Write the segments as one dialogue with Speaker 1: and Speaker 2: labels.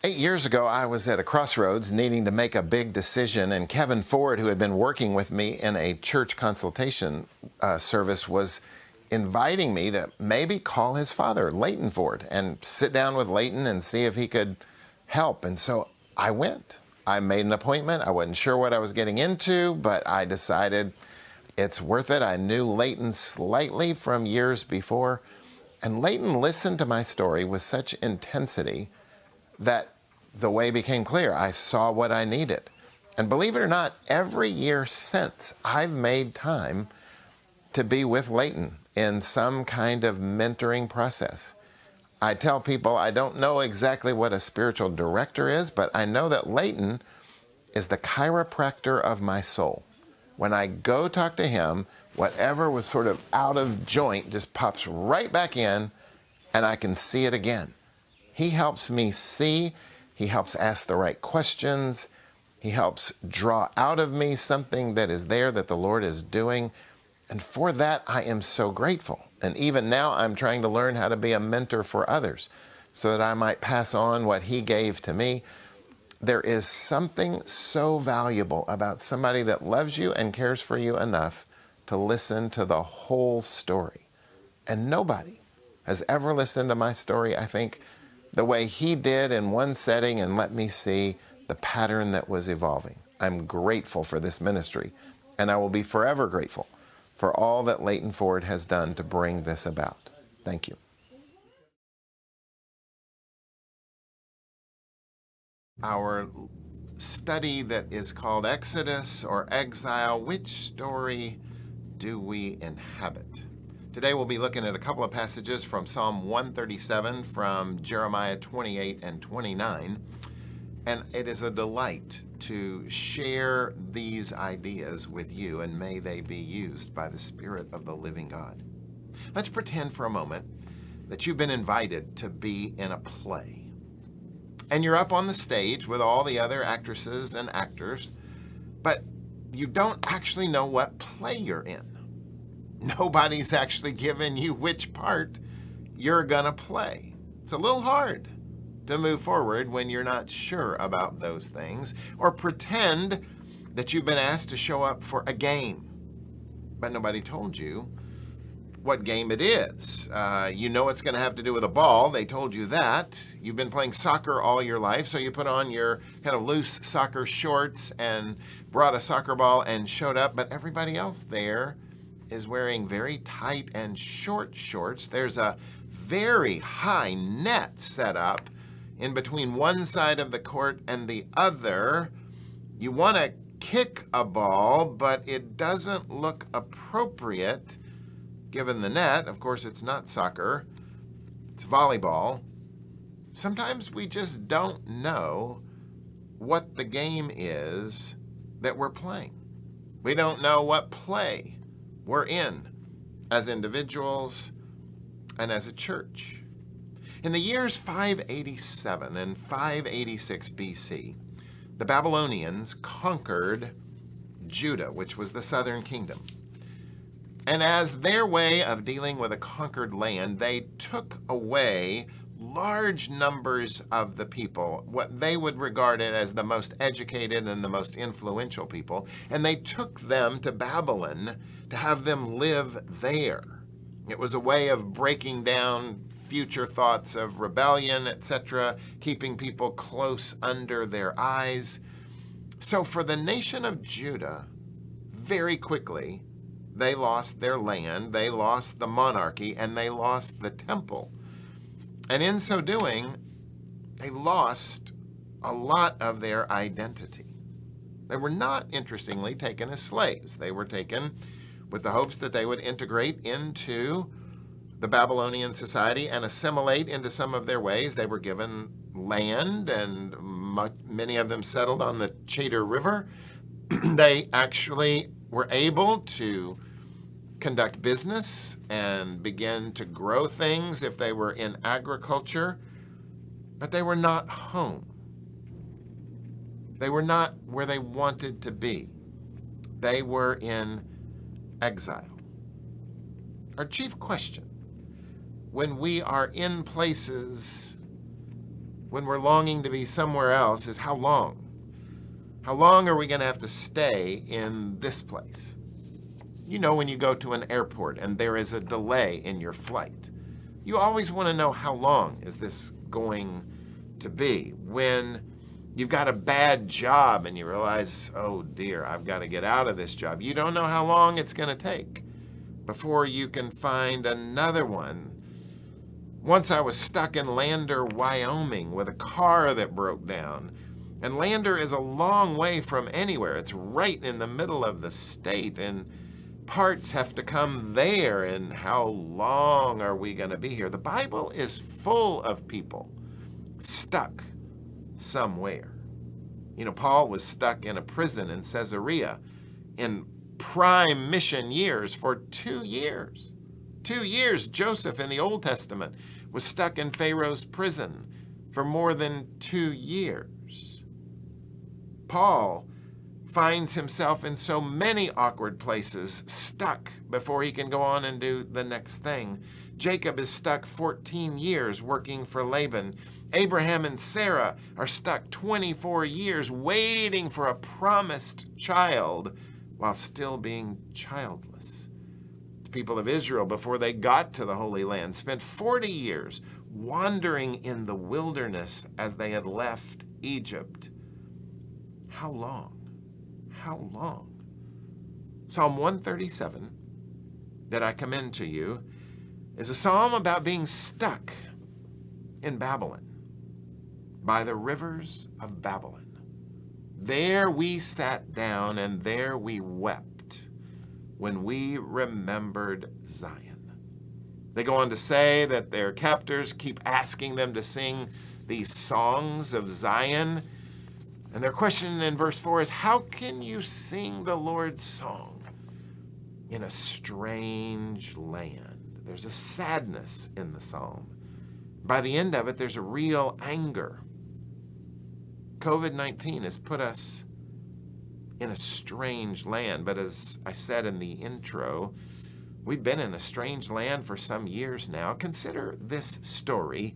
Speaker 1: 8 years ago, I was at a crossroads needing to make a big decision, and Kevin Ford, who had been working with me in a church consultation service, was inviting me to maybe call his father, Leighton Ford, and sit down with Leighton and see if he could help. And so I went. I made an appointment. I wasn't sure what I was getting into, but I decided it's worth it. I knew Leighton slightly from years before, and Leighton listened to my story with such intensity that the way became clear. I saw what I needed. And believe it or not, every year since, I've made time to be with Leighton in some kind of mentoring process. I tell people I don't know exactly what a spiritual director is, but I know that Leighton is the chiropractor of my soul. When I go talk to him, whatever was sort of out of joint just pops right back in, and I can see it again. He helps me see. He helps ask the right questions. He helps draw out of me something that is there that the Lord is doing. And for that, I am so grateful. And even now, I'm trying to learn how to be a mentor for others so that I might pass on what he gave to me. There is something so valuable about somebody that loves you and cares for you enough to listen to the whole story. And nobody has ever listened to my story, I think, the way he did in one setting and let me see the pattern that was evolving. I'm grateful for this ministry, and I will be forever grateful for all that Leighton Ford has done to bring this about. Thank you. Our study that is called Exodus or Exile, which story do we inhabit? Today we'll be looking at a couple of passages from Psalm 137, from Jeremiah 28 and 29, and it is a delight to share these ideas with you, and may they be used by the Spirit of the living God. Let's pretend for a moment that you've been invited to be in a play, and you're up on the stage with all the other actresses and actors, but you don't actually know what play you're in. Nobody's actually given you which part you're gonna play. It's a little hard to move forward when you're not sure about those things, or pretend that you've been asked to show up for a game, but nobody told you what game it is. You know it's gonna have to do with a ball. They told you that. You've been playing soccer all your life, so you put on your kind of loose soccer shorts and brought a soccer ball and showed up, but everybody else there is wearing very tight and short shorts. There's a very high net set up in between one side of the court and the other. You want to kick a ball, but it doesn't look appropriate given the net. Of course, it's not soccer, it's volleyball. Sometimes we just don't know what the game is that we're playing. We don't know what play we're in as individuals and as a church. In the years 587 and 586 BC, the Babylonians conquered Judah, which was the southern kingdom. And as their way of dealing with a conquered land, they took away large numbers of the people, what they would regard it as the most educated and the most influential people, and they took them to Babylon to have them live there. It was a way of breaking down future thoughts of rebellion, etc., keeping people close under their eyes. So for the nation of Judah, very quickly, they lost their land, they lost the monarchy, and they lost the temple. And in so doing, they lost a lot of their identity. They were not, interestingly, taken as slaves. They were taken with the hopes that they would integrate into the Babylonian society and assimilate into some of their ways. They were given land, and many of them settled on the Cheater River. They actually were able to conduct business and begin to grow things if they were in agriculture, but they were not home. They were not where they wanted to be. They were in exile. Our chief question when we are in places when we're longing to be somewhere else is how long? How long are we going to have to stay in this place? You know, when you go to an airport and there is a delay in your flight, you always want to know how long is this going to be. When you've got a bad job and you realize, oh dear, I've got to get out of this job, you don't know how long it's going to take before you can find another one. Once I was stuck in Lander, Wyoming with a car that broke down. And Lander is a long way from anywhere. It's right in the middle of the state, and parts have to come there. And how long are we going to be here? The Bible is full of people stuck somewhere. You know, Paul was stuck in a prison in Caesarea in prime mission years for 2 years. 2 years. Joseph in the Old Testament was stuck in Pharaoh's prison for more than 2 years. Paul finds himself in so many awkward places, stuck before he can go on and do the next thing. Jacob is stuck 14 years working for Laban. Abraham and Sarah are stuck 24 years waiting for a promised child while still being childless. The people of Israel, before they got to the Holy Land, spent 40 years wandering in the wilderness as they had left Egypt. How long? How long? Psalm 137 that I commend to you is a psalm about being stuck in Babylon, by the rivers of Babylon. There we sat down and there we wept when we remembered Zion. They go on to say that their captors keep asking them to sing these songs of Zion. And their question in verse 4 is, how can you sing the Lord's song in a strange land? There's a sadness in the psalm. By the end of it, there's a real anger. COVID-19 has put us in a strange land, but as I said in the intro, we've been in a strange land for some years now. Consider this story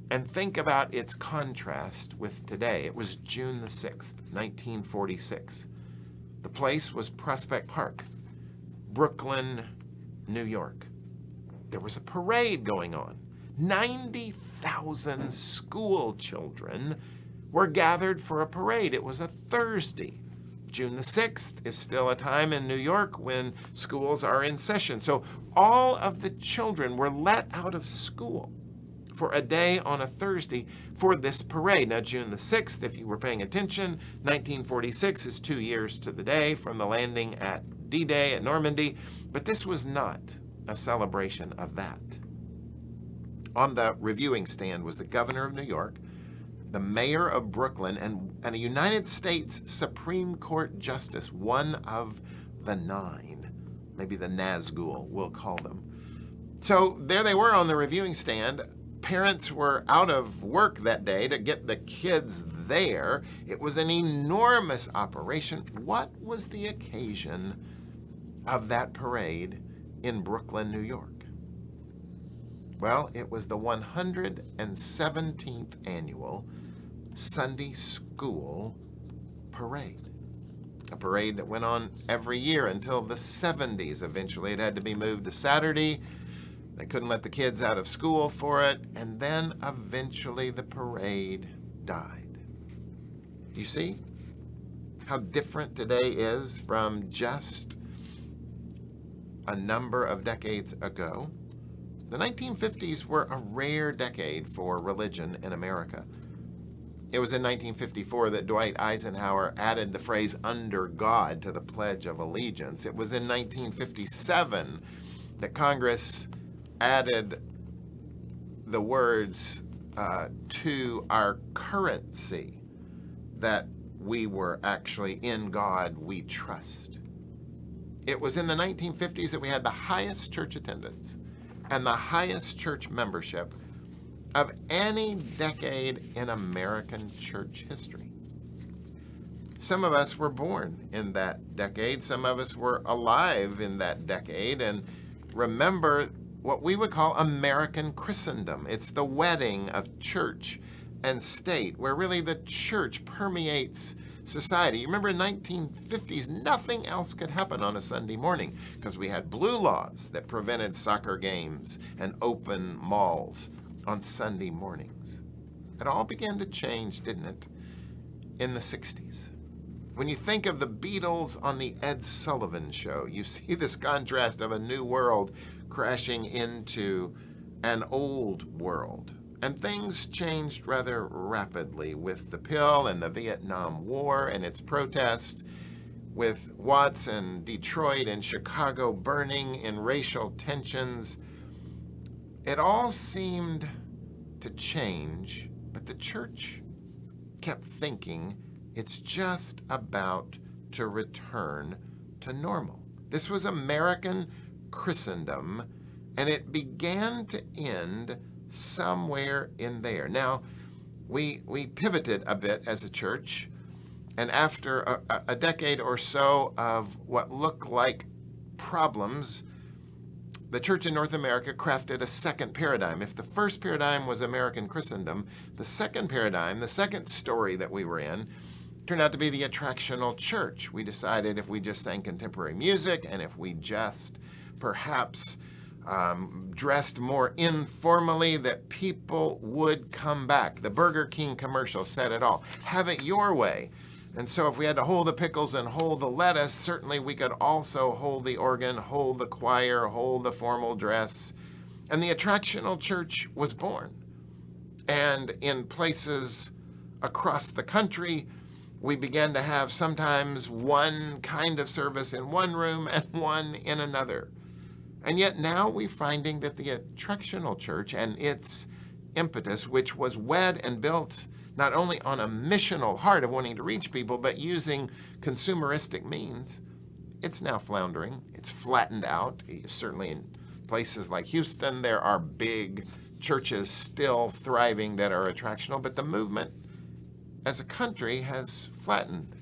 Speaker 1: and think about its contrast with today. It was June the 6th, 1946. The place was Prospect Park, Brooklyn, New York. There was a parade going on. 90,000 school children were gathered for a parade. It was a Thursday. June the 6th is still a time in New York when schools are in session. So all of the children were let out of school for a day on a Thursday for this parade. Now, June the 6th, if you were paying attention, 1946 is 2 years to the day from the landing at D-Day at Normandy, but this was not a celebration of that. On the reviewing stand was the governor of New York, the mayor of Brooklyn, and a United States Supreme Court justice, one of the 9, maybe the Nazgul, we'll call them. So there they were on the reviewing stand. Parents were out of work that day to get the kids there. It was an enormous operation. What was the occasion of that parade in Brooklyn, New York? Well, it was the 117th annual Sunday School Parade. A parade that went on every year until the 70s. Eventually, it had to be moved to Saturday. They couldn't let the kids out of school for it, and then eventually the parade died. You see how different today is from just a number of decades ago? The 1950s were a rare decade for religion in America. It was in 1954 that Dwight Eisenhower added the phrase "under God" to the Pledge of Allegiance. It was in 1957 that Congress added the words to our currency, that we were actually "in God we trust." It was in the 1950s that we had the highest church attendance and the highest church membership of any decade in American church history. Some of us were born in that decade. Some of us were alive in that decade and remember what we would call American Christendom. It's the wedding of church and state, where really the church permeates society. You remember in 1950s, nothing else could happen on a Sunday morning because we had blue laws that prevented soccer games and open malls on Sunday mornings. It all began to change, didn't it, in the 60s. When you think of the Beatles on the Ed Sullivan Show, you see this contrast of a new world crashing into an old world. And things changed rather rapidly with the pill and the Vietnam War and its protest, with Watts and Detroit and Chicago burning in racial tensions. It all seemed to change, but the church kept thinking it's just about to return to normal. This was American Christendom, and it began to end somewhere in there. Now, we pivoted a bit as a church, and after a decade or so of what looked like problems, the church in North America crafted a second paradigm. If the first paradigm was American Christendom, the second paradigm, the second story that we were in, turned out to be the attractional church. We decided if we just sang contemporary music and if we just perhaps dressed more informally, that people would come back. The Burger King commercial said it all. Have it your way. And so if we had to hold the pickles and hold the lettuce, certainly we could also hold the organ, hold the choir, hold the formal dress. And the attractional church was born. And in places across the country, we began to have sometimes one kind of service in one room and one in another. And yet now we're finding that the attractional church and its impetus, which was wed and built not only on a missional heart of wanting to reach people, but using consumeristic means, it's now floundering. It's flattened out. Certainly in places like Houston, there are big churches still thriving that are attractional, but the movement as a country has flattened.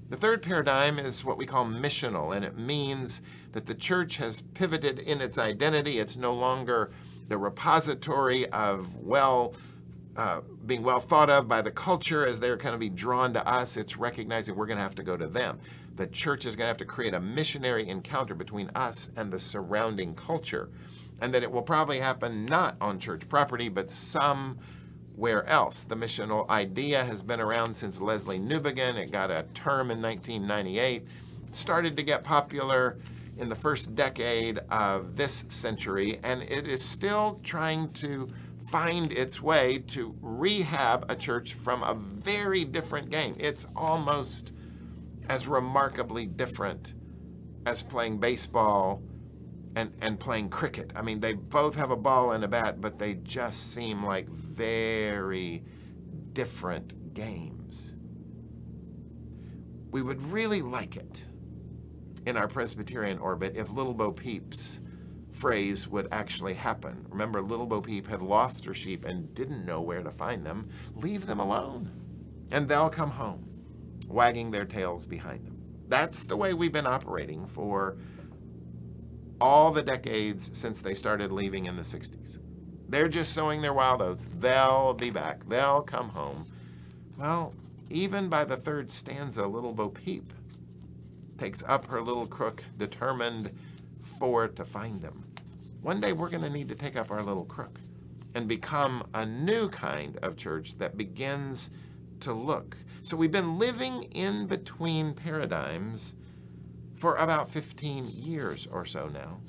Speaker 1: The third paradigm is what we call missional, and it means that the church has pivoted in its identity. It's no longer the repository of being well thought of by the culture as they're going to be drawn to us. It's recognizing we're going to have to go to them. The church is going to have to create a missionary encounter between us and the surrounding culture, and that it will probably happen not on church property, but somewhere else. The missional idea has been around since Leslie Newbigin. It got a term in 1998. It started to get popular in the first decade of this century, and it is still trying to find its way to rehab a church from a very different game. It's almost as remarkably different as playing baseball and playing cricket. I mean, they both have a ball and a bat, but they just seem like very different games. We would really like it in our Presbyterian orbit if Little Bo Peep's phrase would actually happen. Remember, Little Bo Peep had lost her sheep and didn't know where to find them. Leave them alone, and they'll come home, wagging their tails behind them. That's the way we've been operating for all the decades since they started leaving in the 60s. They're just sowing their wild oats. They'll be back. They'll come home. Well, even by the third stanza, Little Bo Peep takes up her little crook, determined for to find them. One day we're going to need to take up our little crook and become a new kind of church that begins to look. So we've been living in between paradigms for about 15 years or so now.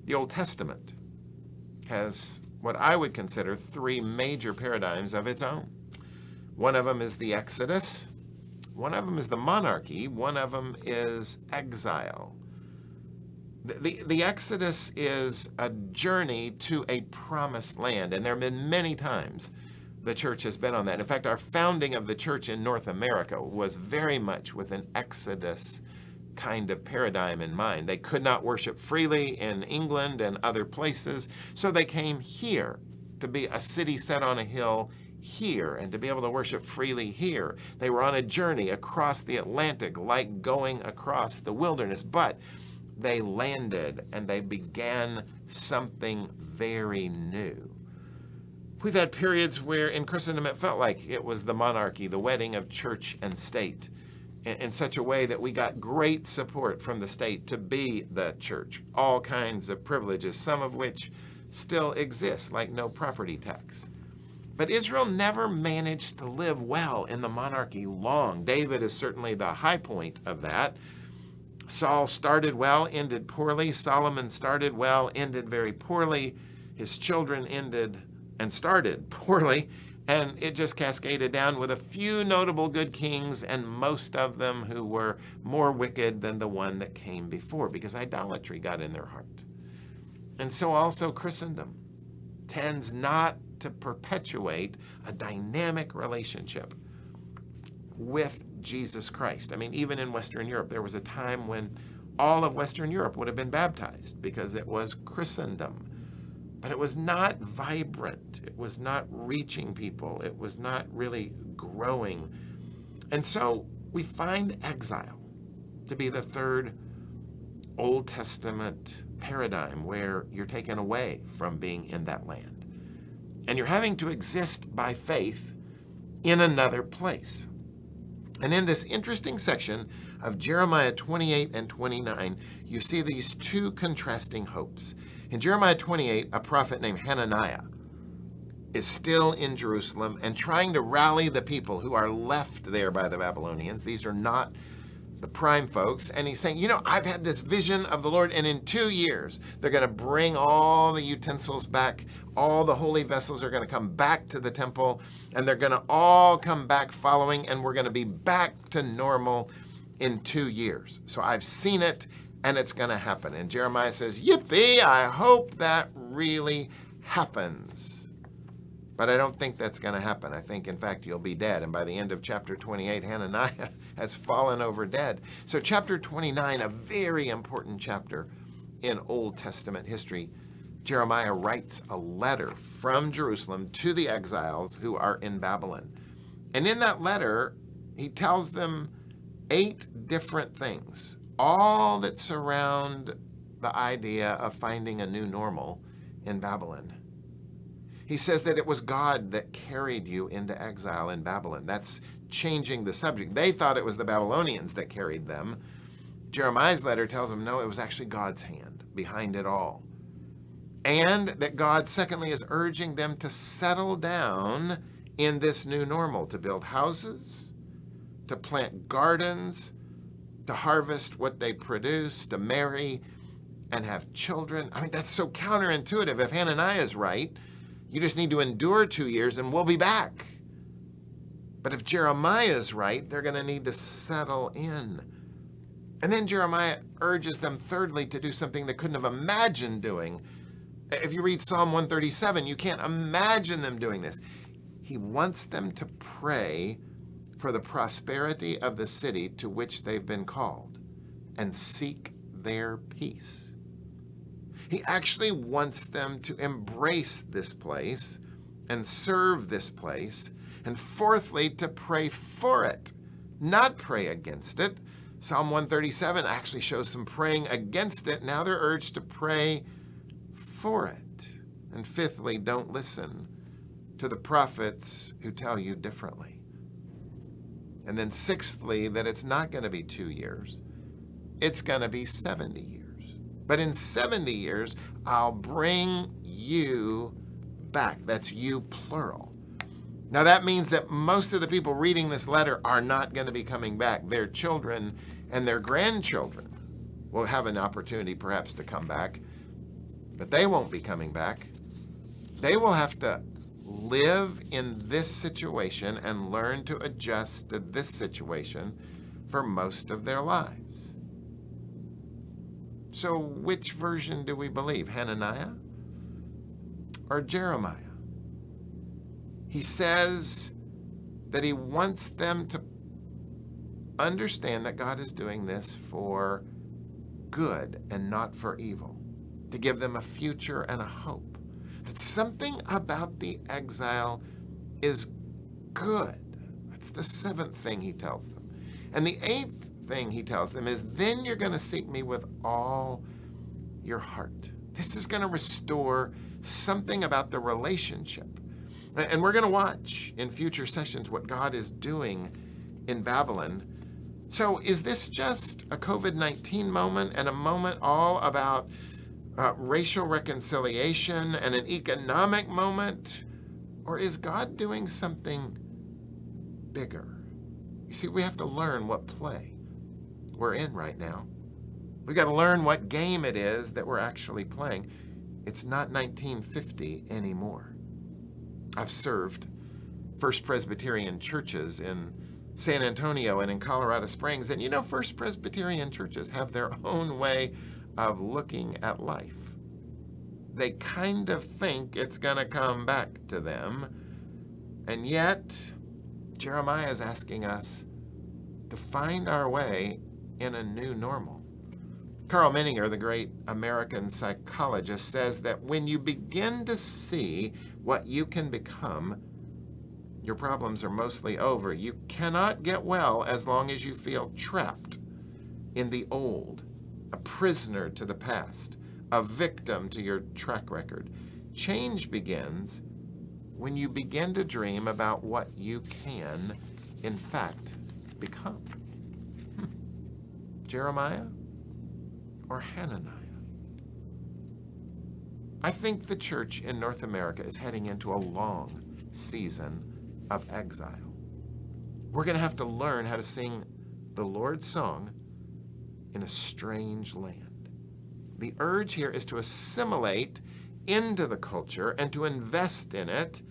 Speaker 1: The Old Testament has what I would consider three major paradigms of its own. One of them is the Exodus. One of them is the monarchy. One of them is exile. The Exodus is a journey to a promised land, and there have been many times the church has been on that. In fact, our founding of the church in North America was very much with an Exodus kind of paradigm in mind. They could not worship freely in England and other places, so they came here to be a city set on a hill here and to be able to worship freely here. They were on a journey across the Atlantic, like going across the wilderness, but they landed and they began something very new. We've had periods where in Christendom it felt like it was the monarchy, the wedding of church and state, in such a way that we got great support from the state to be the church. All kinds of privileges, some of which still exist, like no property tax. But Israel never managed to live well in the monarchy long. David is certainly the high point of that. Saul started well, ended poorly. Solomon started well, ended very poorly. His children ended and started poorly, and it just cascaded down with a few notable good kings, and most of them who were more wicked than the one that came before, because idolatry got in their heart. And so also Christendom tends not to perpetuate a dynamic relationship with Jesus Christ. I mean, even in Western Europe, there was a time when all of Western Europe would have been baptized because it was Christendom. But it was not vibrant. It was not reaching people. It was not really growing. And so we find exile to be the third Old Testament paradigm where you're taken away from being in that land. And you're having to exist by faith in another place. And in this interesting section of Jeremiah 28 and 29, you see these two contrasting hopes. In Jeremiah 28, a prophet named Hananiah is still in Jerusalem and trying to rally the people who are left there by the Babylonians. These are not the prime folks. And he's saying, I've had this vision of the Lord, and in 2 years, they're going to bring all the utensils back. All the holy vessels are going to come back to the temple, and they're going to all come back following, and we're going to be back to normal in 2 years. So I've seen it, and it's going to happen. And Jeremiah says, yippee, I hope that really happens. But I don't think that's going to happen. I think, in fact, you'll be dead. And by the end of chapter 28, Hananiah has fallen over dead. So chapter 29, a very important chapter in Old Testament history, Jeremiah writes a letter from Jerusalem to the exiles who are in Babylon. And in that letter, he tells them 8 different things, all that surround the idea of finding a new normal in Babylon. He says that it was God that carried you into exile in Babylon. That's changing the subject. They thought it was the Babylonians that carried them. Jeremiah's letter tells them, no, it was actually God's hand behind it all. And that God, secondly, is urging them to settle down in this new normal, to build houses, to plant gardens, to harvest what they produce, to marry and have children. I mean, that's so counterintuitive. If Hananiah is right, you just need to endure 2 years and we'll be back. But if Jeremiah is right, they're going to need to settle in. And then Jeremiah urges them, thirdly, to do something they couldn't have imagined doing. If you read Psalm 137, you can't imagine them doing this. He wants them to pray for the prosperity of the city to which they've been called and seek their peace. He actually wants them to embrace this place and serve this place. And fourthly, to pray for it, not pray against it. Psalm 137 actually shows some praying against it. Now they're urged to pray for it. And fifthly, don't listen to the prophets who tell you differently. And then sixthly, that it's not going to be 2 years. It's going to be 70 years. But in 70 years, I'll bring you back. That's you, plural. Now that means that most of the people reading this letter are not going to be coming back. Their children and their grandchildren will have an opportunity perhaps to come back, but they won't be coming back. They will have to live in this situation and learn to adjust to this situation for most of their lives. So which version do we believe, Hananiah or Jeremiah? He says that he wants them to understand that God is doing this for good and not for evil, to give them a future and a hope, that something about the exile is good. That's the seventh thing he tells them. And the eighth thing he tells them is, then you're going to seek me with all your heart. This is going to restore something about the relationship. And we're going to watch in future sessions what God is doing in Babylon. So is this just a COVID-19 moment and a moment all about racial reconciliation and an economic moment? Or is God doing something bigger? You see, we have to learn what play we're in right now. We've got to learn what game it is that we're actually playing. It's not 1950 anymore. I've served First Presbyterian churches in San Antonio and in Colorado Springs, and you know, First Presbyterian churches have their own way of looking at life. They kind of think it's going to come back to them, and yet Jeremiah is asking us to find our way in a new normal. Carl Menninger, the great American psychologist, says that when you begin to see what you can become, your problems are mostly over. You cannot get well as long as you feel trapped in the old, a prisoner to the past, a victim to your track record. Change begins when you begin to dream about what you can, in fact, become. Jeremiah or Hananiah? I think the church in North America is heading into a long season of exile. We're going to have to learn how to sing the Lord's song in a strange land. The urge here is to assimilate into the culture and to invest in it,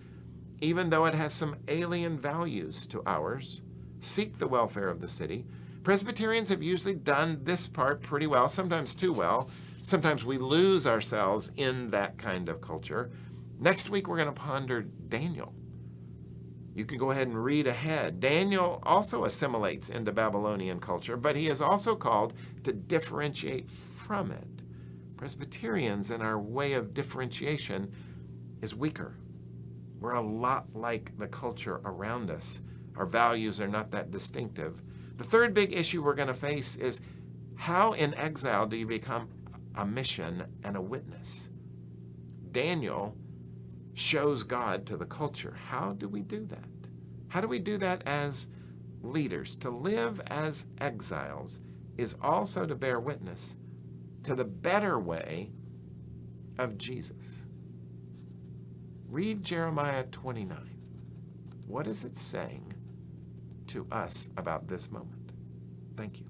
Speaker 1: even though it has some alien values to ours. Seek the welfare of the city. Presbyterians have usually done this part pretty well, sometimes too well. Sometimes we lose ourselves in that kind of culture. Next week, we're going to ponder Daniel. You can go ahead and read ahead. Daniel also assimilates into Babylonian culture, but he is also called to differentiate from it. Presbyterians, in our way of differentiation, is weaker. We're a lot like the culture around us. Our values are not that distinctive. The third big issue we're going to face is how in exile do you become a mission and a witness? Daniel shows God to the culture. How do we do that? How do we do that as leaders? To live as exiles is also to bear witness to the better way of Jesus. Read Jeremiah 29. What is it saying to us about this moment? Thank you.